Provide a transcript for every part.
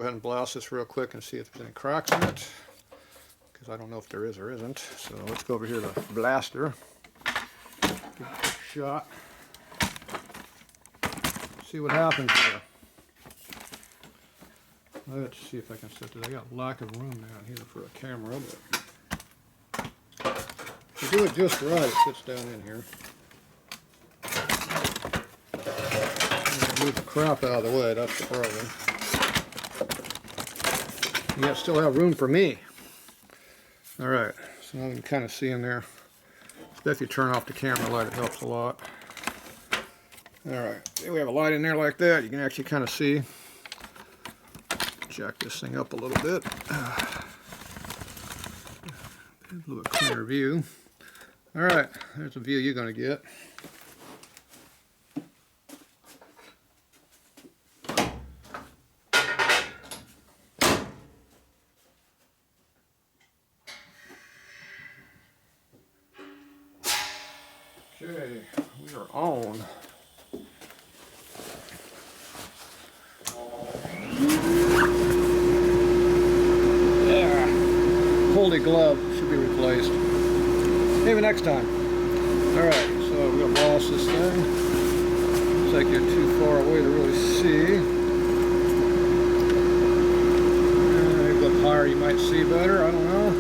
Go ahead and blast this real quick and see if there's any cracks in it, because I don't know if there is or isn't. So let's go over here to blaster. Give it a quick shot. See what happens here. Let's see if I can set this. I got lack of room down here for a camera, but if you do it just right, it fits down in here. Move the crap out of the way, that's the problem. You gotta still have room for me. Alright, so now you can kind of see in there. Especially if you turn off the camera light, it helps a lot. Alright, we have a light in there like that. You can actually kind of see. Jack this thing up a little bit. A little bit clearer view. Alright, there's a view you're going to get. Okay, we are on. Yeah, holy glove should be replaced. Maybe next time. Alright, so we're going to boss this thing. Looks like you're too far away to really see. Maybe up higher you might see better, I don't know.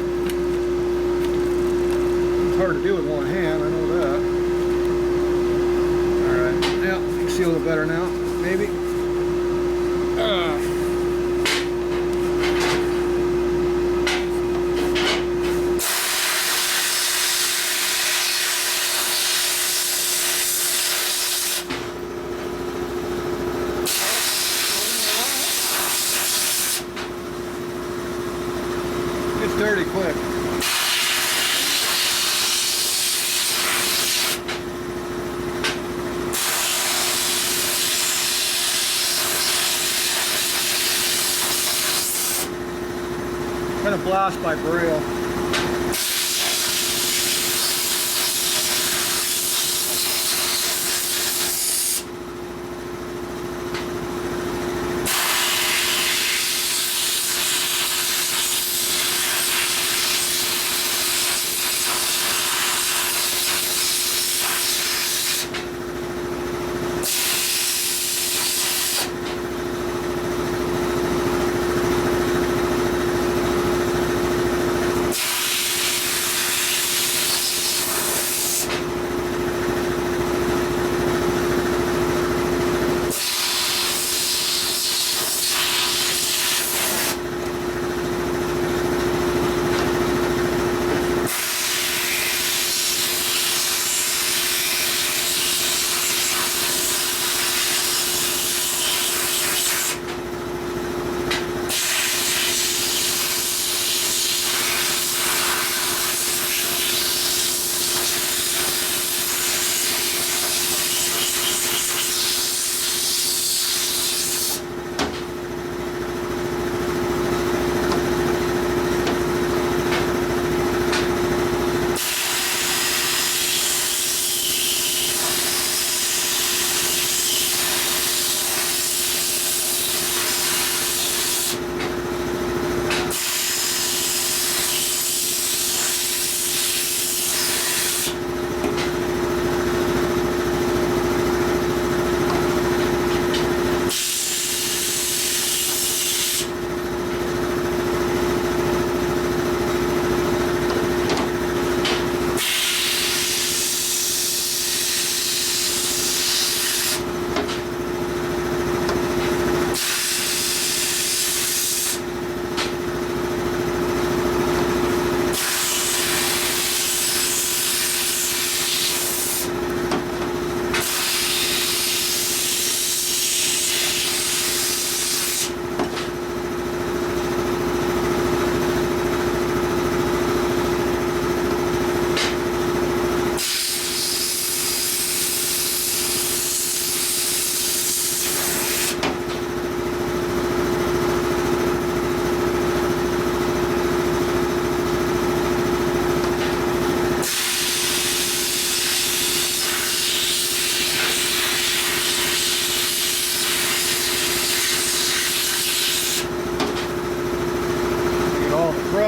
It's hard to do with one hand, I know that. Yeah, you can see a little better now, maybe. It's dirty quick. Kind of blast by braille.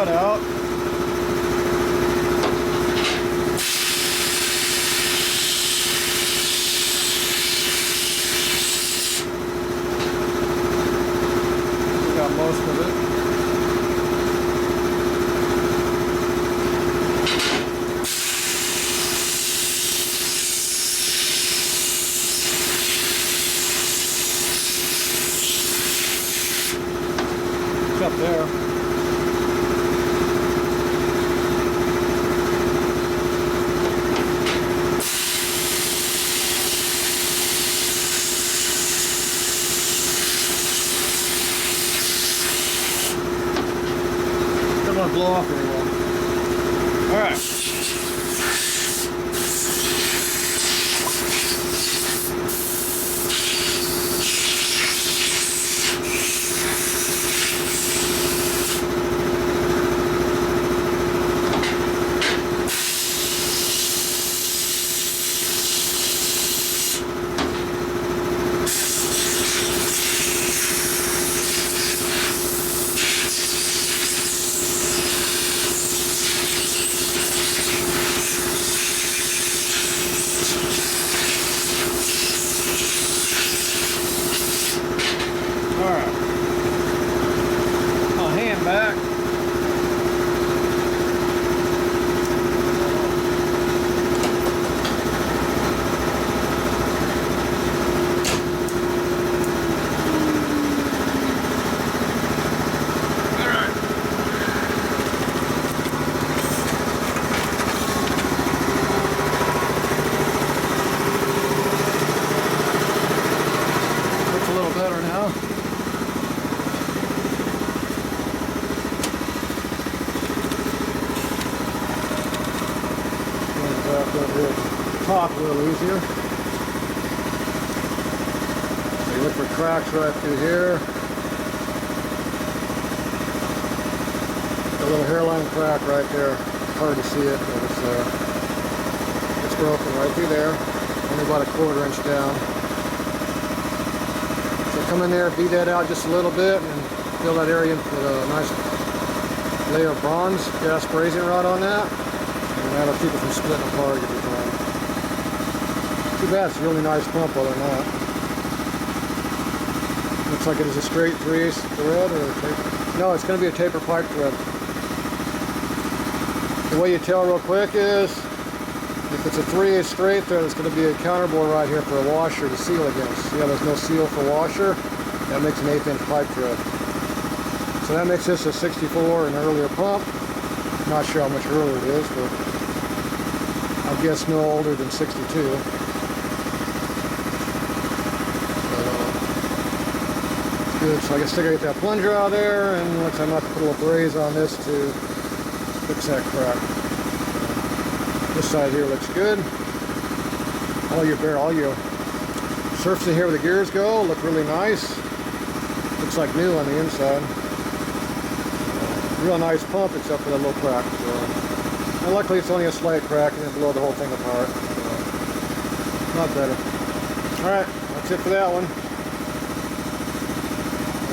cutout. We got most of it. Up there. Don't want to blow off very well. All right. Back. Looks a little better now. Top a little easier. So you look for cracks right through here. A little hairline crack right there. Hard to see it, but it's broken right through there. Only about a 1/4 inch down. So come in there, beat that out just a little bit, and fill that area with a nice layer of bronze gas brazing rod on that, and that'll keep it from splitting apart every time. Too bad, it's a really nice pump other than that. Looks like it is a straight 3/8 thread or a taper. No, it's going to be a taper pipe thread. The way you tell real quick is, if it's a 3/8 straight thread, it's going to be a counterbore right here for a washer to seal against. See how there's no seal for washer? That makes an 1/8 inch pipe thread. So that makes this a 64, an earlier pump. Not sure how much earlier it is, but I guess no older than 62. Good. So I can still get that plunger out of there, and looks like I'm going to have to put a little braze on this to fix that crack. This side here looks good. All your surfaces here where the gears go look really nice. Looks like new on the inside. Real nice pump except for that little crack. So. And luckily it's only a slight crack and it'll blow the whole thing apart. So. Not better. Alright, that's it for that one.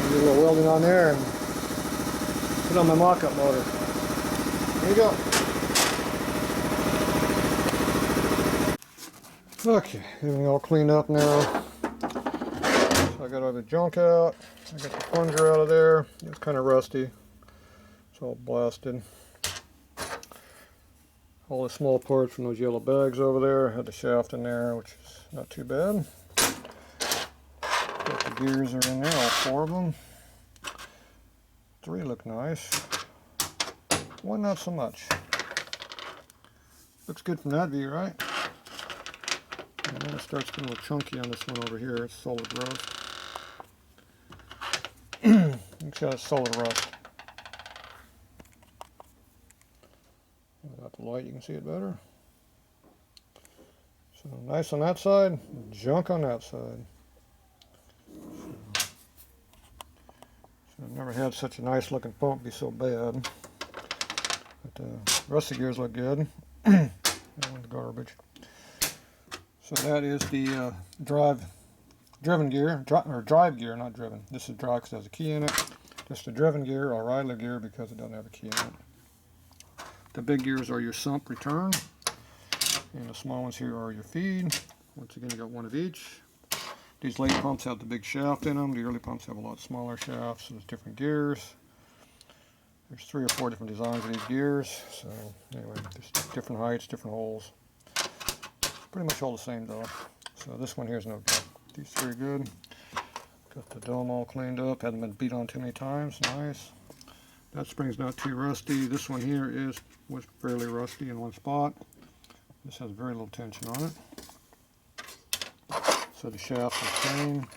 Do a little welding on there and put on my mock-up motor. There you go. Okay, everything all cleaned up now. So I got all the junk out. I got the plunger out of there. It's kind of rusty. It's all blasted. All the small parts from those yellow bags over there. Had the shaft in there, which is not too bad. Got the gears are in there, all 4 of them. 3 look nice. 1 not so much. Looks good from that view, right? And then it starts getting a little chunky on this one over here. It's solid rust. It's got a solid rust. Without the light you can see it better. So nice on that side, junk on that side. So I've never had such a nice looking pump be so bad. But the rest of the gears look good. The garbage. So that is the drive gear, not driven. This is drive because it has a key in it. Just a driven gear or idler gear because it doesn't have a key in it. The big gears are your sump return, and the small ones here are your feed. Once again, you got one of each. These late pumps have the big shaft in them. The early pumps have a lot smaller shafts, so there's different gears. There's 3 or 4 different designs of these gears. So anyway, there's different heights, different holes. Pretty much all the same though. So this one here is no good. These 3 are good. Got the dome all cleaned up. Hasn't been beat on too many times. Nice. That spring's not too rusty. This one here was fairly rusty in one spot. This has very little tension on it. So the shaft is clean.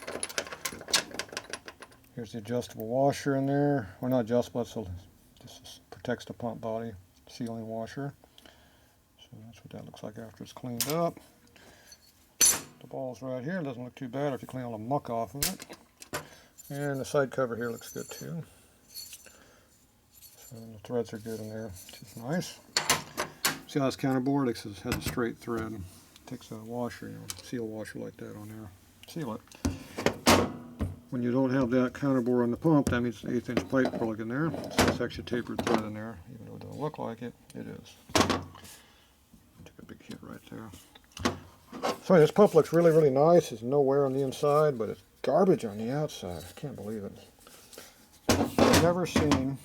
Here's the adjustable washer in there. Well, not adjustable, so this protects the pump body sealing washer. So that's what that looks like after it's cleaned up. The ball's right here. It doesn't look too bad if you clean all the muck off of it. And the side cover here looks good too. So the threads are good in there, which is nice. See how this counterbore has a straight thread. Takes a washer, seal washer like that on there. Seal it. When you don't have that counterbore on the pump, that means an 1/8 inch pipe plug in there. So it's actually tapered thread in there, even though it doesn't look like it. It is. Took a big hit right there. So this pump looks really, really nice. There's no wear on the inside, but it's garbage on the outside. I can't believe it. I've never seen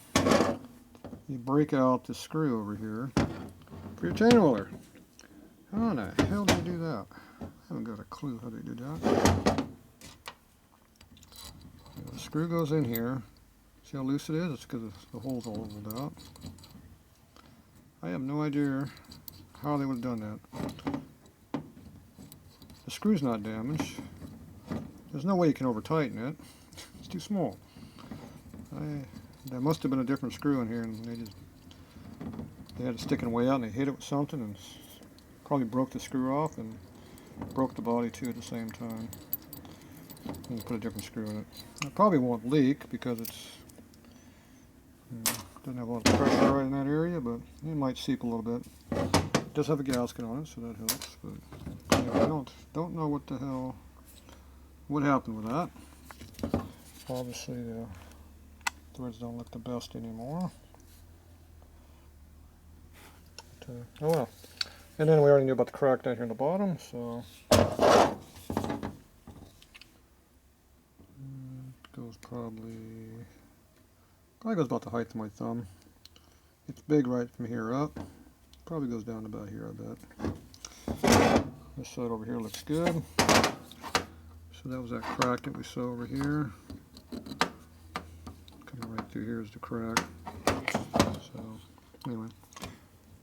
you break out the screw over here for your chain roller. How in the hell do you do that? I haven't got a clue how they do that. The screw goes in here. See how loose it is? It's because the hole's all ovaled out. I have no idea how they would have done that. The screw's not damaged. There's no way you can over tighten it. It's too small. There must have been a different screw in here, and they had it sticking way out, and they hit it with something, and probably broke the screw off and broke the body too at the same time. And put a different screw in it. It probably won't leak because it's doesn't have a lot of pressure right in that area, but it might seep a little bit. It does have a gasket on it, so that helps. But anyway, I don't know what happened with that. Obviously, the threads don't look the best anymore. But, oh well. And then we already knew about the crack down here in the bottom, so goes probably goes about the height of my thumb. It's big right from here up. Probably goes down about here, I bet. This side over here looks good. So that was that crack that we saw over here. Coming right through here is the crack. So anyway,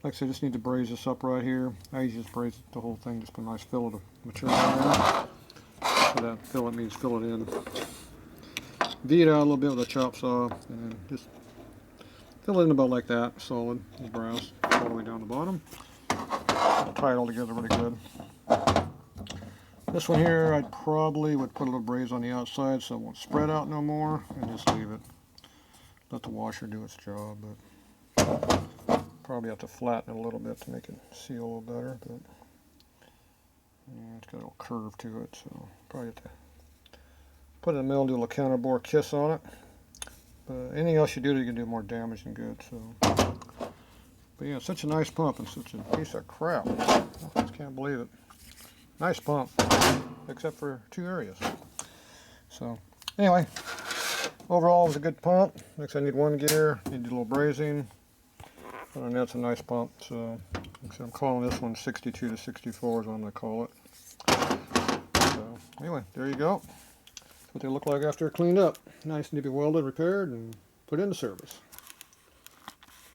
like I said, just need to braze this up right here. I usually just braze the whole thing, just put a nice fillet of material in there. So that fillet means fill it in. V it out a little bit with a chop saw, and then just fill it in about like that, solid, the brass, all the way down the bottom. Tie it all together really good. This one here, I probably would put a little braze on the outside so it won't spread out no more, and just leave it. Let the washer do its job, but probably have to flatten it a little bit to make it seal a little better. But yeah, it's got a little curve to it, so probably have to put it in the middle and do a little counterbore kiss on it. But anything else you do, you can do more damage than good. So, but yeah, such a nice pump and such a piece of crap. I just can't believe it. Nice pump, except for 2 areas. So anyway, overall it was a good pump. Next I need 1 gear, need to do a little brazing. And that's a nice pump. So I'm calling this one 62 to 64 is what I'm going to call it. So anyway, there you go. What they look like after cleaned up. Nice and to be welded, repaired, and put into service.